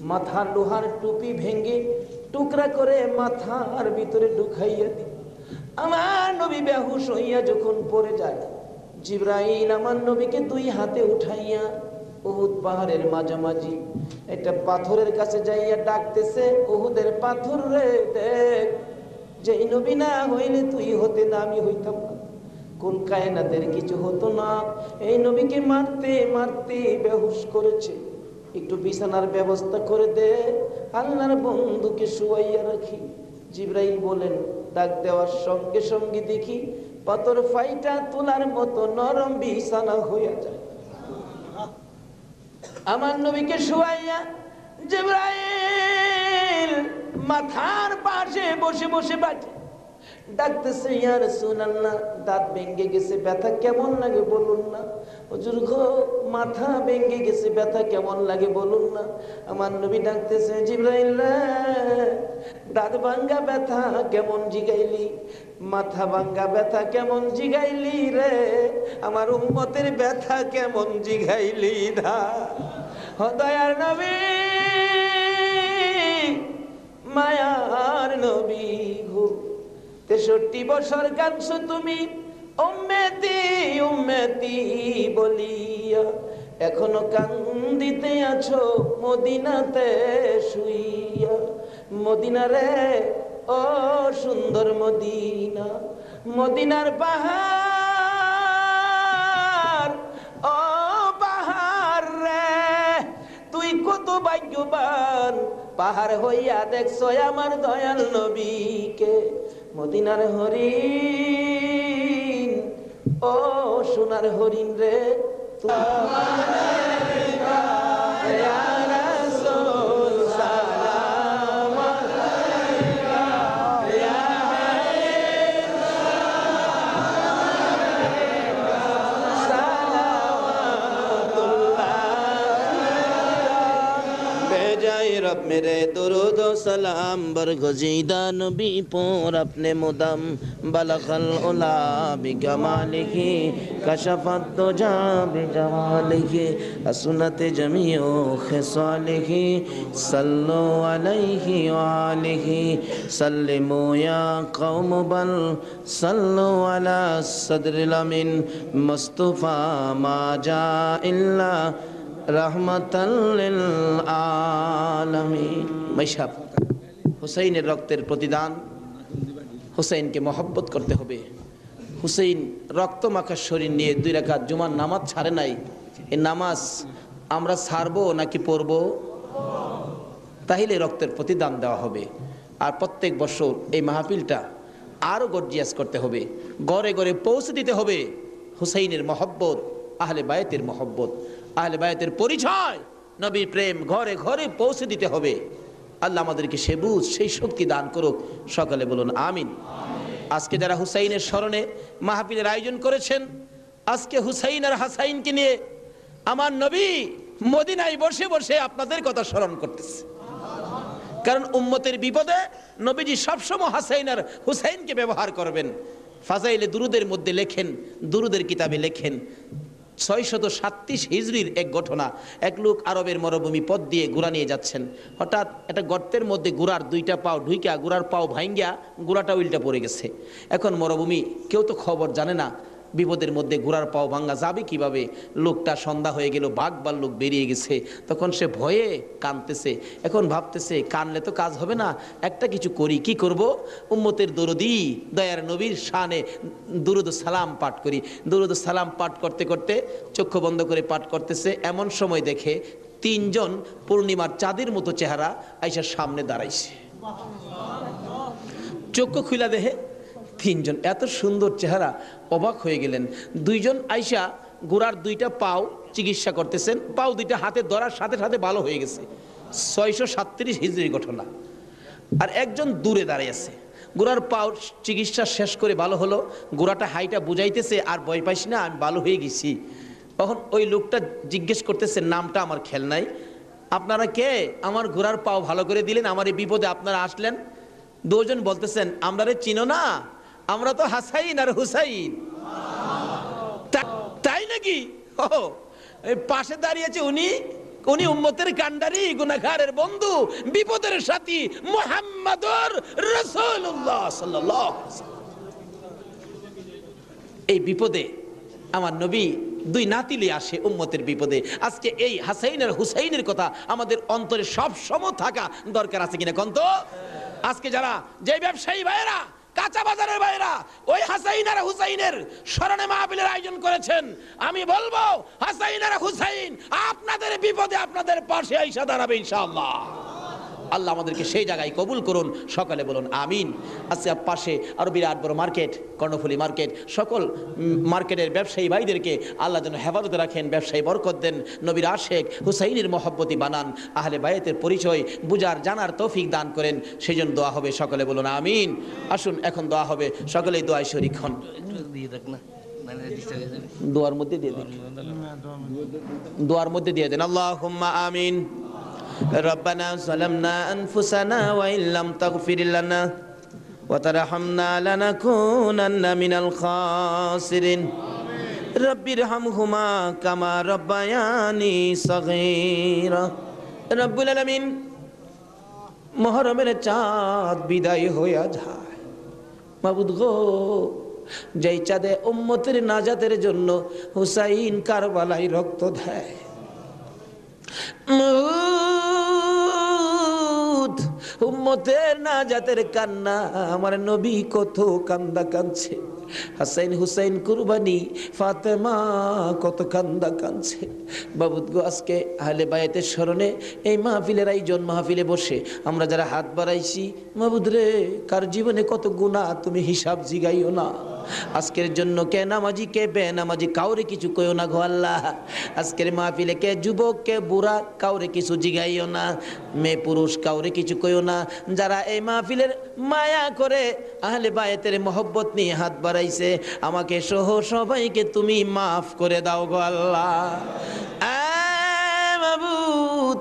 মাথা লোহার টুপি ভেঙ্গে টুকরা করে মাথার ভিতরে ঢুকাইয়া দিল, আমার নবী বেহুশ হইয়া যখন পড়ে যায়, জিবরাইল আমার নবীকে 2 হাতে উঠাইয়া উহুদ পাহাড়ের মাঝামাঝি একটা পাথরের কাছে যাইয়া ডাকতেছে, উহুদের পাথর রে দেখ, যেই নবী না হইলে তুই হতে না আমি হইতাম না, কোন কায়নাতের কিছু হতো না, এই নবীকে মারতে মারতে বেহুশ করেছে, একটু বিছানার ব্যবস্থা করে দে, আল্লাহর বন্ধুকে শুয়াইয়া রাখি। জিবরাইল বলেন, ডাক দেওয়ার সঙ্গে সঙ্গে দেখি পাথর ফাইটা তোলার মতো নরম বিছানা হইয়া যায়। আমার নবীকে শুয়াইয়া জিবরাইল মাথার পাশে বসে বসে বাজে ডাকতেছে, ইয়া রাসূলুল্লাহ, দাঁত ভেঙে গেছে, ব্যথা কেমন লাগে বলুন না। হুজুর গো, মাথা ভেঙে গেছে, ব্যথা কেমন লাগে বলুন না। আমার নবী ডাকতেছে, জিবরাইল রে, দাঁত ভাঙ্গা ব্যথা কেমন জিগাইলি, মাথা ভাঙ্গা ব্যথা কেমন জিগাইলি রে, আমার উম্মতের ব্যথা কেমন জিগাইলি দা। দয়ার নবী মায়ার নবী গো, 63 বছর কাঁদছো তুমি উম্মতি উম্মতি বলিয়া, এখনো কান্দিতে আছো মদিনাতে শুইয়া। মদিনা রে ও সুন্দর মদিনা, মদিনার পাহাড়, ও পাহাড় রে তুই কত ভাগ্যবান, পাহাড় হইয়া দেখছো আমার দয়াল নবীকে। মদিনার হরিণ, ও সোনার হরিণ রে, ইয়া রাসূল সালাম मेरे दुरूद व सलाम बरगुज़ीदा नबी पर अपने मुदम बलगल उला बिकमालिही कशफत दुजा बिजमालिही हसनत जमीउ खिसालिही सल्लु अलैहि व आलिही सल्लिमू या कौम बल सल्लु अला सदरिल अमीन मुस्तफा मा जा इल्ला रहमताल लिल आलामीन। মাইশাব হুসাইনের রক্তের প্রতিদান, হুসাইনকে মহব্বত করতে হবে। হুসাইন রক্ত মাখা শরীর নিয়ে 2 রাকাত জুমার নামাজ ছাড়ে নাই। এই নামাজ আমরা ছাড়বো নাকি পড়বো? তাহলে রক্তের প্রতিদান দেওয়া হবে। আর প্রত্যেক বছর এই মাহফিলটা আরো গর্জিয়াস করতে হবে, ঘরে ঘরে পৌঁছে দিতে হবে হুসাইনের মহব্বত, আহলে বায়তের মহব্বত, আহলে বায়তের পরিচয়, নবীর প্রেম ঘরে ঘরে পৌঁছে দিতে হবে। আল্লাহ আমাদেরকে সে বুঝ, সেই শক্তি দান করুক। সকালে বলুন আমিন। আজকে যারা হুসাইনের স্মরণে মাহফিলের আয়োজন করেছেন, আজকে হুসাইন আর হাসাইনকে নিয়ে আমার নবী মদিনায় বসে বসে আপনাদের কথা স্মরণ করতেছে। কারণ উম্মতের বিপদে নবীজি সবসময় হাসাইন আর হুসাইনকে ব্যবহার করবেন। ফাজাইলে দুরুদের মধ্যে লেখেন, দুরুদের কিতাবে লেখেন 637 হিজরির এক ঘটনা। এক লোক আরবের মরুভূমি পথ দিয়ে ঘোড়া নিয়ে যাচ্ছেন। হঠাৎ একটা গর্তের মধ্যে ঘোড়ার 2টা পাও ঢুইকা ঘোড়ার পাও ভাঙ্গিয়া ঘোড়াটা উল্টা পড়ে গেছে। এখন মরুভূমি, কেউ তো খবর জানে না, বিপদের মধ্যে ঘোড়ার পাও ভাঙ্গা যাবে কিভাবে। লোকটা সন্ধ্যা হয়ে গেল, বাঘ ভাল্লুক বেরিয়ে গেছে। তখন সে ভয়ে কাঁদতেছে। এখন ভাবতেছে কানলে তো কাজ হবে না, একটা কিছু করি। কি করব? উম্মতের দরদি দয়ার নবীর শানে দুরুদ সালাম পাঠ করি। দুরুদ সালাম পাঠ করতে করতে চক্ষু বন্ধ করে পাঠ করতেছে। এমন সময় দেখে 3 জন পূর্ণিমার চাঁদের মতো চেহারা আইসা সামনে দাঁড়াইছে। চক্ষু খুলা দেখে 3 জন এত সুন্দর চেহারা, অবাক হয়ে গেলেন। 2 জন আইসা ঘোড়ার 2টা পাও চিকিৎসা করতেছেন। পাও 2টা হাতে ধরার সাথে সাথে ভালো হয়ে গেছে। 637 হিজরির ঘটনা। আর একজন দূরে দাঁড়িয়ে আছে। ঘোড়ার পাও চিকিৎসা শেষ করে ভালো হলো, ঘোড়াটা হাইটা বুঝাইতেছে আর ভয় পাইস না, আমি ভালো হয়ে গেছি। তখন ওই লোকটা জিজ্ঞেস করতেছে, নামটা আমার খেয়াল নাই, আপনারা কে? আমার ঘোড়ার পাও ভালো করে দিলেন, আমার এই বিপদে আপনারা আসলেন। 2 জন বলতেছেন, আমরা রে চিনো না, আমরা তো হাসাইন আর হুসাইন। তাই নাকি? ও পাশে দাঁড়িয়েছে উনি, উনি উম্মতের কান্ডারি, গুনাহগারের বন্ধু, বিপদের সাথী মুহাম্মদুর রাসূলুল্লাহ সাল্লাল্লাহু আলাইহি ওয়াসাল্লাম। এই বিপদে আমার নবী 2 নাতিলে আসে উম্মতের বিপদে। আজকে এই হাসাইন আর হুসাইনের কথা আমাদের অন্তরে সব সময় থাকা দরকার আছে কিনা কোন তো? আজকে যারা যে ব্যবসায়ী ভাইরা, কাঁচা বাজারের ভাইরা ওই হাসাইন আর হুসাইনের স্মরণে মাহফিলের আয়োজন করেছেন, আমি বলবো হাসাইন আর হুসাইন আপনাদের বিপদে আপনাদের পাশে আইসা দাঁড়াবে ইনশাআল্লাহ। আল্লাহ আমাদেরকে সেই জায়গায় কবুল করুন। সকালে বলুন আমিন। আজকে পাশে আরো বিরাট বড় মার্কেট, কর্ণফুলী মার্কেট, সকল মার্কেটের ব্যবসায়ী ভাইদেরকে আল্লাহ যেন হেফাজতে রাখেন, ব্যবসায়ী বরকত দেন, নবীর আশেক হুসাইনের মহব্বতি বানান, আহলে বায়তের পরিচয় বুঝার জানার তৌফিক দান করেন। সেই জন্য দোয়া হবে। সকলে বলুন আমিন। আসুন এখন দোয়া হবে, সকলেই দোয়ায় শরীক হন। দোয়ার মধ্যে দিয়ে দেন, দোয়ার মধ্যে দিয়ে দেন। আল্লাহুম্মা আমিন। ربنا ظلمنا أنفسنا وإن لم تغفر لنا وترحمنا لنكونن من الخاسرين رب ارحمهما كما ربياني صغيرا رب العالمين মুহররমের চাঁদ বিদায় হইয়া যায়। মাবুদ গো, যেই চাঁদে উম্মতের নাজাতের জন্য হুসাইন কারবালায় রক্ত দেয়, উম্মতের নাজাতের কান্না আমার নবী কত কান্দা কাঁদছে। হাসাইন হুসাইন কুরবানি ফাতেমা কত কান্দা কাঁদছে। বাবুদ গো, আজকে আহলে বায়াতের স্মরণে এই মাহফিলের আয়োজন, মাহফিলে বসে আমরা যারা হাত বাড়াইছি, মাবুদ রে, কার জীবনে কত গুনাহ তুমি হিসাব জিগাইও না। আজকের জন্য কে নামাজি কে বেনামাজি কাউরে কিছু কইও না গো আল্লাহ। আজকের মাহফিলে কে যুবক কে বুড়া কাউরে কিছু জিগাইও না, মেয়ে পুরুষ কাউরে কিছু কইও না। যারা এই মাহফিলের মায়া করে আহলে বায়াতের মহব্বত নিয়ে হাত বাড়াইছে, আমাকে সহ সবাইকে তুমি মাফ করে দাও গো আল্লাহ। মাবুদ,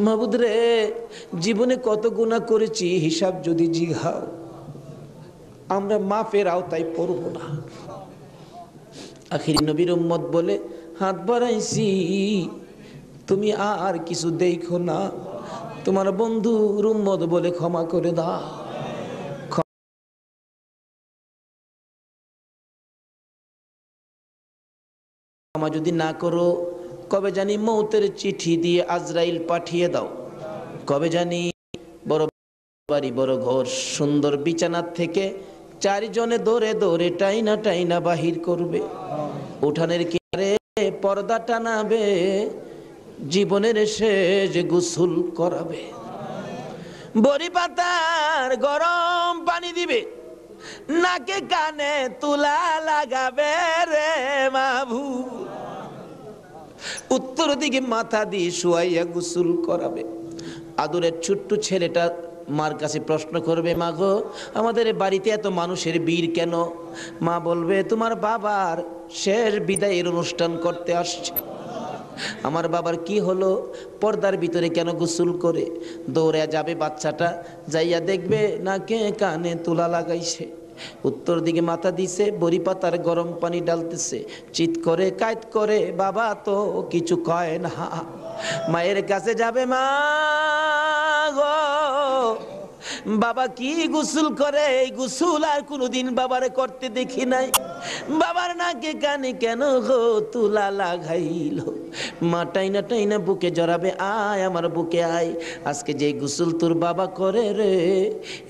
মাবুদ রে, জীবনে কত গুনাহ করেছি হিসাব যদি জিঘাও, আমরা মাফের আওতায় পড়ব না। আখির নবীর উম্মত বলে হাত বাড়াইছি, তুমি আর কিছু দেখো না, তোমার বন্ধুর উম্মত বলে ক্ষমা করে দাও। ক্ষমা যদি না করো, কবে জানি মৌতের চিঠি দিয়ে আজরাইল পাঠিয়ে দাও। কবে জানি বড় বাড়ি, বড় ঘর, সুন্দর বিছানার থেকে চারজনে দৌড়ে দৌড়ে টাইনা টাইনা বাহির করবে, উঠানের কিনারে পর্দা টানাবে, জীবনের শেষ গোসল করাবে, বড়ি পাতার গরম পানি দিবে, নাকে কানে তুলা লাগাবে রে মাভু, উত্তর দিকে মাথা দিয়ে শুয়াইয়া গোসল করাবে। আদরের ছোট্ট ছেলেটা মার কাছে প্রশ্ন করবে, মা গো, আমাদের বাড়িতে এত মানুষের ভিড় কেন? মা বলবে, তোমার বাবার শেষ বিদায়ের অনুষ্ঠান করতে আসছে। আমার বাবার কি হলো? পর্দার ভিতরে কেন গোসল করে? দৌড়ে যাবে বাচ্চাটা, যাইয়া দেখবে নাকে কানে তুলা লাগাইছে, উত্তর দিকে মাথা দিছে, বড়ি পাতার গরম পানি ডালতেছে, চিৎ করে কাইত করে, বাবা তো কিছু কয় না। মায়ের কাছে যাবে, মা গো, বাবা কি গোসল করে? এই গোসল আর কোনোদিন বাবারে করতে দেখি নাই। বাবার নাকে কানে কেন গো তুলা লাগাইল? মা টাইনা টাইনা বুকে জড়াবে, আয় আমার বুকে আয়, আজকে যে গোসল তোর বাবা করে রে,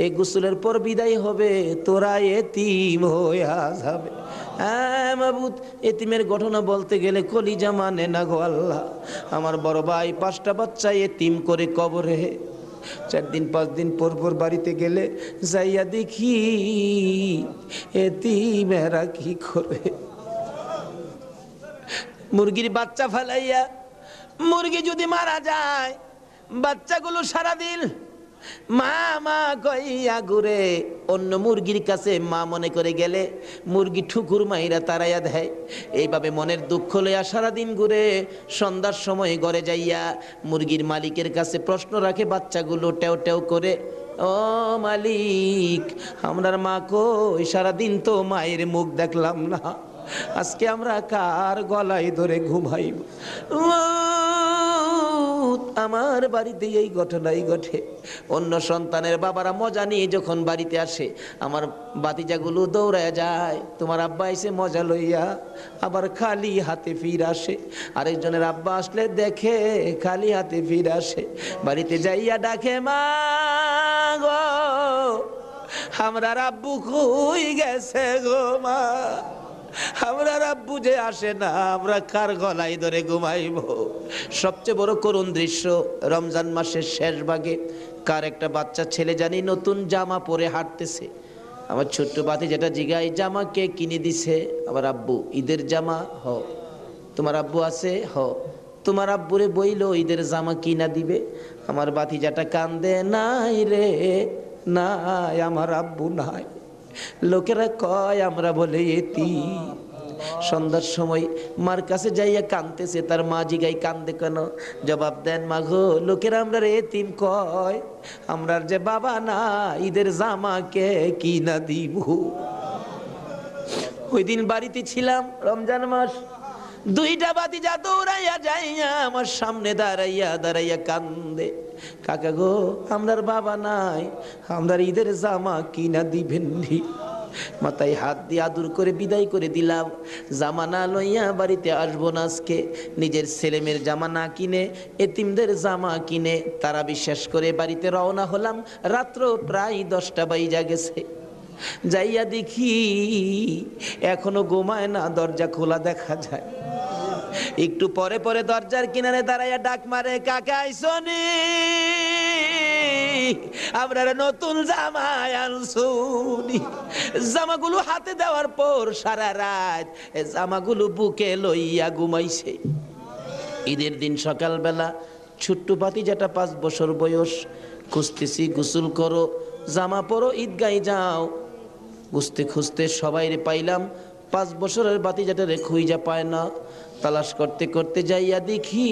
এই গোসলের পর বিদায় হবে, তোরা এতিম হইয়া যাবে। হ্যাঁ মাবুদ, এতিমের ঘটনা বলতে গেলে কলিজা মানে না গো আল্লাহ। আমার বড় ভাই 5টা বাচ্চা এতিম করে কবরে, 4 দিন 5 দিন পর পর বাড়িতে গেলে যাইয়া দেখি এতিমেরা কি করে। মুরগির বাচ্চা ফেলাইয়া, মুরগি যদি মারা যায়, বাচ্চাগুলো সারাদিন মা মা কইয়া ঘুরে, অন্য মুরগির কাছে মা মনে করে গেলে মুরগি ঠুকুর মাইরা তাড়াইয়া দেয়। এইভাবে মনের দুঃখ লইয়া সারাদিন ঘুরে, সন্ধ্যার সময় ঘরে যাইয়া মুরগির মালিকের কাছে প্রশ্ন রাখে বাচ্চাগুলো টেও টেও করে, ও মালিক, আমরার মা কই? সারাদিন তো মায়ের মুখ দেখলাম না, আজকে আমরা কার গলায় ধরে ঘুমাইব? আমার বাড়িতে এই ঘটনাই ঘটে। অন্য সন্তানের বাবারা মজা নিয়ে যখন বাড়িতে আসে, আমার বাতিজাগুলো দৌড়ায় যায়, তোমার আব্বা এসে মজা লইয়া, আবার খালি হাতে ফির আসে। আরেকজনের আব্বা আসলে দেখে খালি হাতে ফির আসে, বাড়িতে যাইয়া ডাকে, মা গো, আমরা আব্বু কই গেছে গো মা, আমরা আব্বু যে আসে না, আমরা কার গলায় ধরে ঘুমাইব? সবচেয়ে বড় করুণ দৃশ্য, রমজান মাসের শেষ ভাগে কার একটা বাচ্চা ছেলে জানি নতুন জামা পরে হাঁটতেছে। আমার ছোট্ট বাতি যেটা জিগাই, জামা কে কিনে দিছে? আমার আব্বু। ঈদের জামা? হ। তোমার আব্বু আছে? হ। তোমার আব্বুরে বইলো ঈদের জামা কিনা দিবে। আমার বাতি যেটা কান্দে, নাই রে নাই, আমার আব্বু নাই। লোকেরা কয় আমরা বলে এতিম। সন্ধ্যার সময় মার কাছে যাইয়া কাঁদতেছে, তার মা জিগাই কান্দে কেন? জবাব দেন, মা গো, লোকেরা আমরা এতিম কয়, আমরার যে বাবা না, ঈদের জামা কে কিনা দিব? ওই দিন বাড়িতে ছিলাম, রমজান মাস, 2টা বাতিজা দৌড়াইয়া যাইয়া আমার সামনে দাঁড়াইয়া দাঁড়াইয়া কান্দে, কাকা গো, আমরার বাবা নাই, আমরার ঈদের জামা কিনা দিবেন নি? মাথায় হাত দিয়ে আদর করে বিদায় করে দিলাম। জামা না লইয়া বাড়িতে আসবো না আজকে। নিজের ছেলেমেয়ের জামা না কিনে এতিমদের জামা কিনে তারা বিশ্বাস করে বাড়িতে রওনা হলাম। রাত্র প্রায় 10টা বাজে গেছে। যাইয়া দেখি এখনো ঘুমায় না, দরজা খোলা দেখা যায়। একটু পরে পরে দরজার কিনারে দাঁড়াইয়া ডাক মারে, কাকা আইসনি, আপনারা নতুন জামা আনছুনি। জামাগুলো হাতে দেওয়ার পর সারা রাত জামাগুলো বুকে লইয়া ঘুমাইছে। ঈদের দিন সকালবেলা ছোট্ট ভাতিজাটা 5 বছর বয়স, খুঁজতেছি, গোসল করো, জামা পরো, ঈদগায় যাও। খুঁজতে খুঁজতে সবাই পাইলাম, 5 বছরের ভাতিজাটারে খুঁজা পায় না। তালাশ করতে করতে যাইয়া দেখি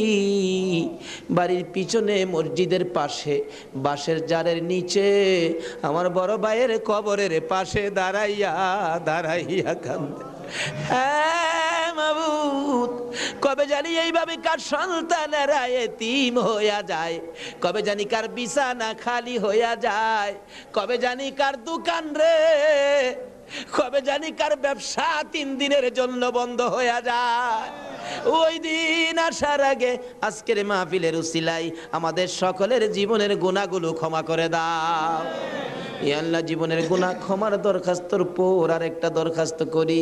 বাড়ির পিছনে মসজিদের পাশে বাঁশের জারের নিচে আমার বড় ভাইয়ের কবরের পাশে দাঁড়াইয়া দাঁড়াইয়া কান্দে। হ্যাঁ মাবুদ, কবে জানি এইভাবে কার সন্তানেরা এতিম হইয়া যায়, কবে জানি কার বিছানা খালি হইয়া যায়, কবে জানি কার দোকান রে, কবে জানি কার ব্যবসা 3 দিনের জন্য বন্ধ হইয়া যায়। ওই দিন আসার আগে আজকের মাহফিলের উসিলায় আমাদের সকলের জীবনের গুনাহগুলো ক্ষমা করে দাও। ইয়া আল্লাহ, জীবনের গুনাহ ক্ষমার দরখাস্তর পর আর একটা দরখাস্ত করি,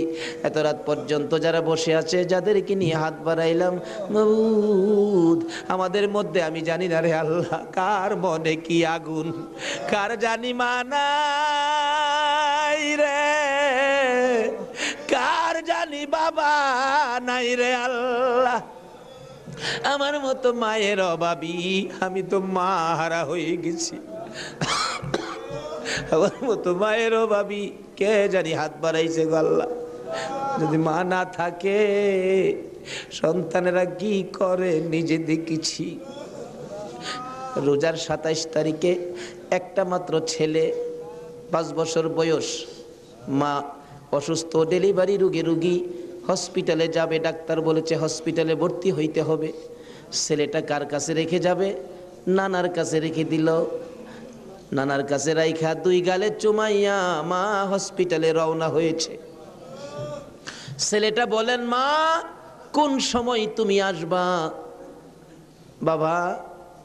এত রাত পর্যন্ত যারা বসে আছে যাদেরকে নিয়ে হাত বাড়াইলাম মাবুদ, আমাদের মধ্যে আমি জানি না রে আল্লাহ কার মনে কি আগুন, কার জানি মানাই রে, কার জানি বাবা নাই রে আল্লাহ। আমার মতো মায়ের অভাবী, আমি তো মা হারা হয়ে গেছি। আমার মতো মায়ের অভাবী কে জানি হাত বাড়াইছে গো আল্লাহ। যদি মা না থাকে সন্তানেরা কি করে নিজে দেখেছি। রোজার 27 তারিখে একটা মাত্র ছেলে, 5 বছর বয়স, মা অসুস্থ, ডেলিভারি রুগী, হসপিটালে যাবে, ডাক্তার বলেছে হসপিটালে ভর্তি হইতে হবে। ছেলেটা কার কাছে রেখে যাবে? নানার কাছে রেখে দিল। নানার কাছে রাইখা 2 গালে চুমাইয়া মা হসপিটালে রওনা হয়েছে। ছেলেটা বলেন, মা কোন সময় তুমি আসবা? বাবা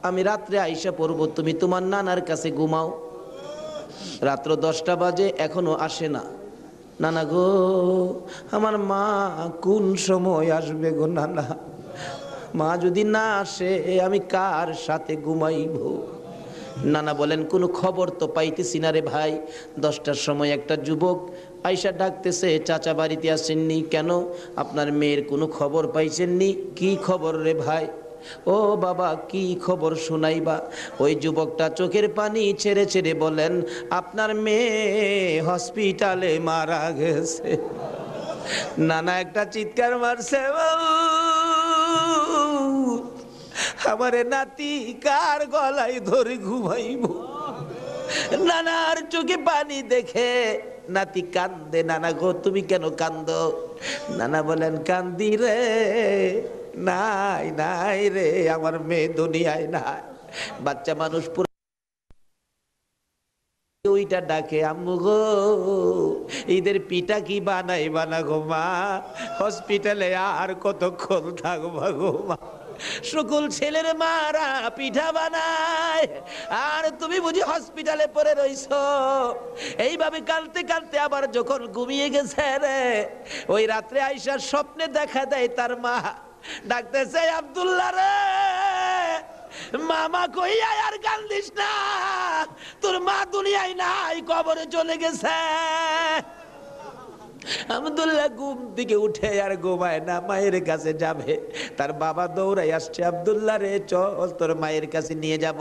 আমি রাত্রে আইসা পড়ব, তুমি তোমার নানার কাছে ঘুমাও। রাত্র 10টা বাজে, এখনো আসে না। নানা গো, আমার মা কোন সময় আসবে গো নানা? মা যদি না আসে আমি কার সাথে ঘুমাইব? নানা বলেন, কোনো খবর তো পাইতেছি না রে ভাই। 10টার সময় একটা যুবক আইসা ডাকতেছে, চাচা বাড়িতে আসেননি কেন? আপনার মেয়ের কোনো খবর পাইছেননি? কি খবর রে ভাই? ও বাবা কি খবর শোনাইবা? ওই যুবকটা চোখের পানি ছেড়ে ছেড়ে বলেন, আপনার মেয়ে হসপিটালে মারা গেছে। নানা একটা চিৎকার মারছে, আমারে নাতি কার গলায় ধরে ঘুমাইব? নানার চোখে পানি দেখে নাতি কান্দে। নানা গো তুমি কেন কান্দো? নানা বলেন, কান্দি রে, নাই নাই রে, আমার মেয়ে দুনিয়ায় নাই। বাচ্চা মানুষ ওইটা ডাকে, আম্মু গো ঈদের পিঠা কি বানাইবা না গো মা? হসপিটালে আর কতক্ষণ থাকবা গো মা? সকল ছেলের মারা পিঠা বানায়, আর তুমি বুঝি হসপিটালে পড়ে রইছো। এইভাবে কাঁদতে কাঁদতে আবার যখন ঘুমিয়ে গেছে রে, ওই রাত্রে আইসার স্বপ্নে দেখা দেয় তার মা ডাকতেছে, আব্দুল্লাহ রে মামা কইয়া আর কান্দিস না, তোর মা দুনিয়ায় নাই, কবরে চলে গেছে। আব্দুল্লাহ ঘুম থেকে উঠে আর ঘুমায় না, মায়ের কাছে যাবে। তার বাবা দৌড়াই আসছে, আব্দুল্লাহ রে চল তোর মায়ের কাছে নিয়ে যাব।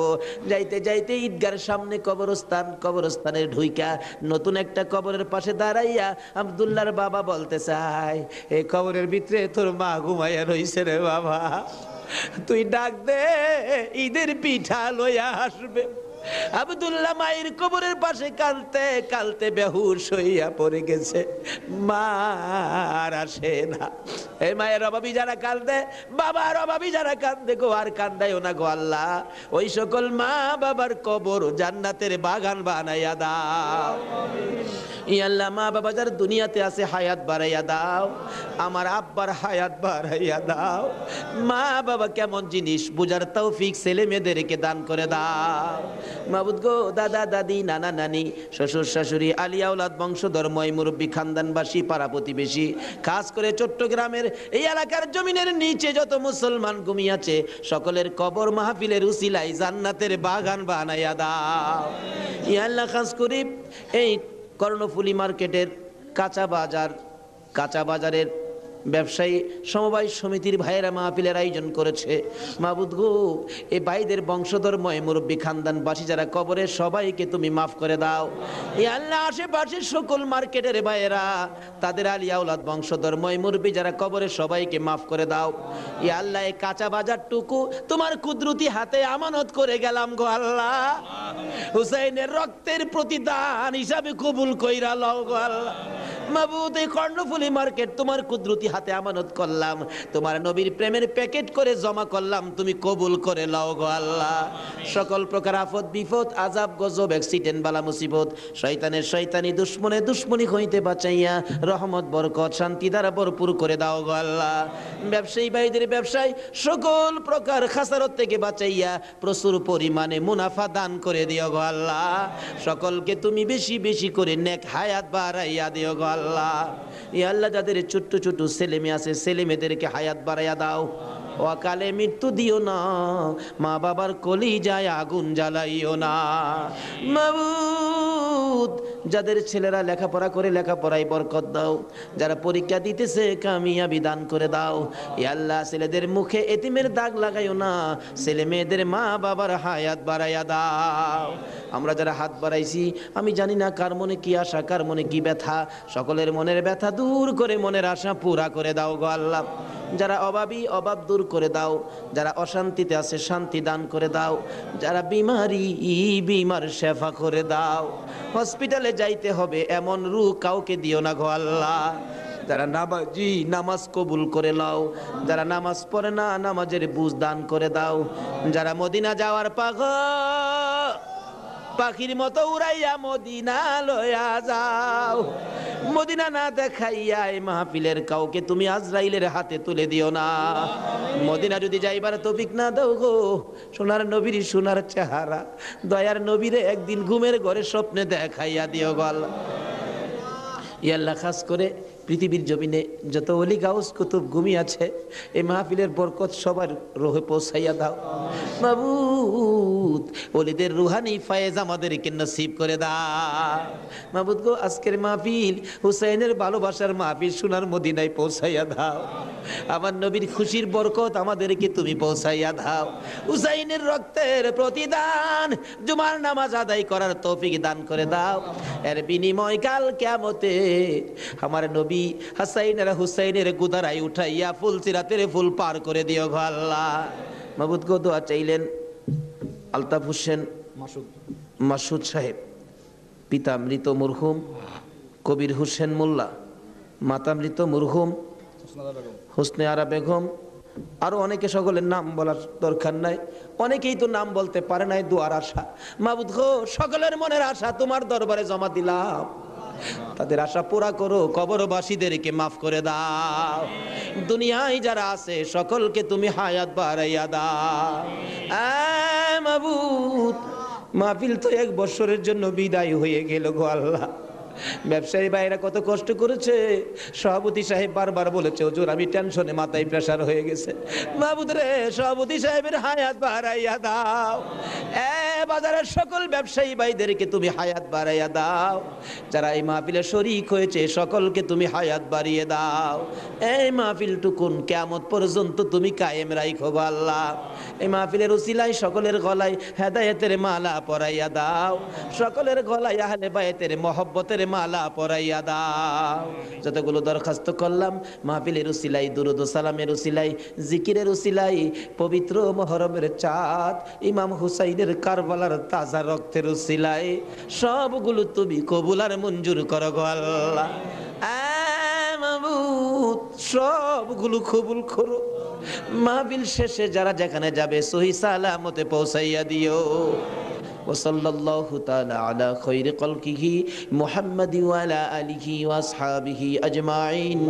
যাইতে যাইতে ঈদগার সামনে কবরস্থান, কবরস্থানের ঢুইকা নতুন একটা কবরের পাশে দাঁড়াইয়া আব্দুল্লাহর বাবা বলতে চায়, এই কবরের ভিতরে তোর মা ঘুমাইয়া রইছে রে বাবা, তুই ডাক দে, ঈদের পিঠা লইয়া আসবে। আব্দুল্লাহ মায়ের কবরের পাশে কালতে কালতে বেহুশ হইয়া পড়ে গেছে। মা আর আসে না। এই মায়ের অভাবী যারা কান্দে, বাবার অভাবী যারা কান্দে গো, আর কান্দাইও না গো আল্লাহ। ওই সকল মা বাবার কবর জান্নাতের বাগান বানাইয়া দাও। ইয়া আল্লাহ, মা বাবা যারা দুনিয়াতে আছে হায়াত বাড়াইয়া দাও, আমার আব্বার হায়াত বাড়াইয়া দাও। মা বাবা কেমন জিনিস বুঝার তৌফিক ছেলে মেয়েদেরকে দান করে দাও। মাবুদ গো, দাদা দাদি, নানা নানি, শ্বশুর শাশুড়ি, আলিয়া ওলাদ, বংশধর, ময় মুরব্বী, খানদানবাসী, পাড়া প্রতিবেশী, খাস করে চট্টগ্রামের এই এলাকার জমিনের নিচে যত মুসলমান ঘুমিয়েছে সকলের কবর মাহফিলের উসিলায় জান্নাতের বাগান বানাইয়া দাও। ইয়া আল্লাহ, খাস করি এই কর্ণফুলী মার্কেটের কাঁচা বাজারের ব্যবসায়ী সমবায় সমিতির ভাইয়েরা মাহফিলের আয়োজন করেছে। মাবুদ গো, এই ভাইদের বংশধর্ময় মুরব্বী খানদানবাসী যারা কবরে, সবাইকে তুমি মাফ করে দাও। এই আল্লাহ আশেপাশের সকল মার্কেটের ভাইয়েরা, তাদের আলিয়া আওলাদ বংশধর্ময় মুরব্বী যারা কবরে, সবাইকে মাফ করে দাও। এই আল্লাহ এই কাঁচা বাজারটুকু তোমার কুদরতি হাতে আমানত করে গেলাম গো আল্লাহ। হুসাইনের রক্তের প্রতিদান হিসাবে কবুল কইরা লও গো আল্লাহ। মাবুদ, এই কর্ণফুলী মার্কেট তোমার কুদরতি হাতে আমানত করলাম, তোমার নবীর প্রেমের প্যাকেট করে জমা করলাম, তুমি কবুল করে লও গো আল্লাহ। সকল প্রকার আফত বিপদ, আযাব গজব, অ্যাক্সিডেন্ট, বালা মুসিবত, শয়তানের শয়তানি, দুশ্মনে দুশ্মনী হইতে বাঁচাইয়া রহমত বরকত শান্তি দ্বারা ভরপুর করে দাও গো আল্লাহ। ব্যবসায়ী ভাইদের ব্যবসায় সকল প্রকার খাসারত থেকে বাঁচাইয়া প্রচুর পরিমাণে মুনাফা দান করে দিও গো আল্লাহ। সকলকে তুমি বেশি বেশি করে নেক হায়াত বাড়াইয়া দিও গো আল্লাহ। ইয়া আল্লাহ, যাদের ছোট্ট ছোট্ট ছেলে মেয়ে আছে, ছেলে মেয়েদেরকে হায়াত বাড়াইয়া দাও, অকালে মৃত্যু দিও না, মা বাবার কলিজায় আগুন জ্বালাইও না। মাবুদ, যাদের ছেলেরা লেখাপড়া করে লেখাপড়ায় বরকত দাও, যারা পরীক্ষা দিতেছে কামিয়াবি দান করে দাও। ইয়া আল্লাহ, ছেলেদের মুখে এতিমের দাগ লাগাইও না, ছেলে মেয়েদের মা বাবার হায়াত বাড়াইয়া দাও। আমরা যারা হাত বাড়াইছি, আমি জানি না কার মনে কি আশা, কার মনে কি ব্যথা, সকলের মনের ব্যথা দূর করে মনের আশা পুরা করে দাও গো আল্লাহ। যারা অভাবী, অভাব দূর করে দাও, যারা অশান্তিতে আছে শান্তি দান করে দাও, যারা বিমার শেফা করে দাও। হসপিটালে যাইতে হবে এমন রূহ কাউকে দিও না গো আল্লাহ। যারা নামাজি, নামাজ কবুল করে নাও, যারা নামাজ পড়ে না, নামাজের বুঝ দান করে দাও। যারা মদিনা যাওয়ার পাগল, পাখির মতো উড়াইয়া মদিনা লয়া যাও, মদিনা না দেখাইয়া এই মাহফিলের কাউকে তুমি আজরাইলের হাতে তুলে দিও না। মদিনা যদি যাইবার তৌফিক না দাও গো, সোনার নবীর সোনার চেহারা, দয়ার নবীরে একদিন ঘুমের ঘরে স্বপ্নে দেখাইয়া দিও গো আল্লাহ। ইয়া আল্লাহ, খাস করে পৃথিবীর জমিনে যত ওলি গাউস কুতুব ঘুমিয়ে আছে, এই মাহফিলের বরকত সবার রোহে পৌঁছাইয়া দাও। মাবুদ, ওলিদের রুহানি ফায়েজ আমাদেরকে নসিব করে দাও। মাবুদ গো, আজকের মাহফিল হুসাইনের ভালোবাসার মাহফিল, সোনার মদিনায় পৌঁছাইয়া দাও। আমার নবীর খুশির বরকত আমাদেরকে তুমি পৌঁছাইয়া দাও। হুসাইনের রক্তের প্রতিদান, জুমার নামাজ আদায় করার তৌফিক দান করে দাও। এর বিনিময় কাল কিয়ামতে আমার নবী হাসাইন আর হুসাইনের গুদারাই উঠাইয়া ফুল সিরাতের ফুল পার করে দিও গো আল্লাহ। মাবুদ গো, দোয়া চাইলেন আলতাফ হোসেন মাসুদ সাহেব, পিতা মৃত মরহুম কবির হোসেন মোল্লা, মাতা মৃত মরহুম হোসনে আরা বেগম, আরো অনেকে, সকলের নাম বলার দরকার নাই, অনেকেই তো নাম বলতে পারে নাই। দোয়ার আশা মাবুদ গো, সকলের মনের আশা তোমার দরবারে জমা দিলাম, তাদের আশা পুরা করো, কবরবাসীদেরকে মাফ করে দাও। দুনিয়ায় যারা আছে সকলকে তুমি হায়াত বাড়াইয়া দাও। মাবুদ, মাহফিল তো 1 বছরের জন্য বিদায় হয়ে গেল গো আল্লাহ। ব্যবসায়ী ভাইরা কত কষ্ট করেছে, সভাপতি সাহেব বারবার বলেছে হুজুর আমি টেনশনে মাথায় প্রেসার হয়ে গেছে। মাহবুদ রে, সভাপতি সাহেবের হায়াত বাড়াইয়া দাও। বাজারের সকল ব্যবসায়ী ভাইদেরকে তুমি হায়াত বাড়াইয়া দাও। যারা এই মাহফিলে শরীক হয়েছে সকলকে তুমি হায়াত বাড়িয়ে দাও। এই মাহফিলটুকুন কিয়ামত পর্যন্ত তুমি কায়েম রাখো গো আল্লাহ। এই মাহফিলের উসিলায় সকলের গলায় হেদায়েতের মালা পরাইয়া দাও, সকলের গলায় আহলে বাইতের মহব্বতের মালা পরাইয়া দাও। যতগুলো দরখাস্ত করলাম মাহফিলের উসিলাই, দুরুদ ও সালামের উসিলাই, জিকিরের উসিলাই, পবিত্র মুহররমের চাঁদ ইমাম হুসাইনের কারবালার তাজা রক্তের উসিলাই, সবগুলো তুমি কবুল আর মঞ্জুর করো গো আল্লাহ। মাবুদ, সবগুলো কবুল করো। মাহফিল শেষে যারা যেখানে যাবে সহি সালামতে পৌঁছাইয়া দিও। وصلى الله تعالى على خير خلقه محمد وعلى آله وأصحابه أجمعين.